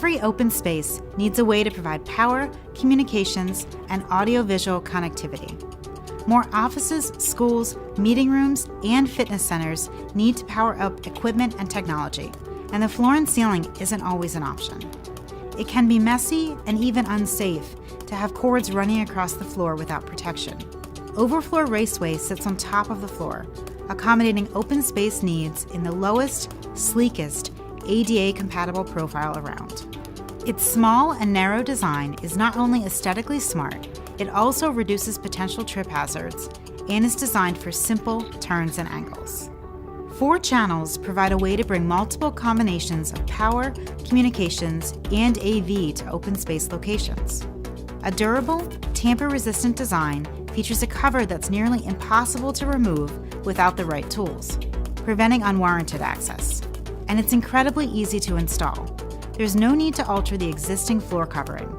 Every open space needs a way to provide power, communications, and audiovisual connectivity. More offices, schools, meeting rooms, and fitness centers need to power up equipment and technology, and the floor and ceiling isn't always an option. It can be messy and even unsafe to have cords running across the floor without protection. OFR Raceway sits on top of the floor, accommodating open space needs in the lowest, sleekest, ADA-compatible profile around. Its small and narrow design is not only aesthetically smart, it also reduces potential trip hazards and is designed for simple turns and angles. 4 channels provide a way to bring multiple combinations of power, communications, and AV to open space locations. A durable, tamper-resistant design features a cover that's nearly impossible to remove without the right tools, preventing unwarranted access. And it's incredibly easy to install. There's no need to alter the existing floor covering.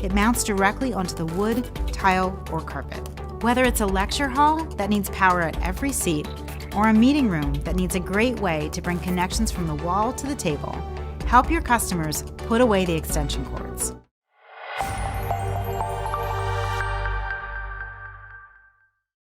It mounts directly onto the wood, tile, or carpet. Whether it's a lecture hall that needs power at every seat, or a meeting room that needs a great way to bring connections from the wall to the table, help your customers put away the extension cords.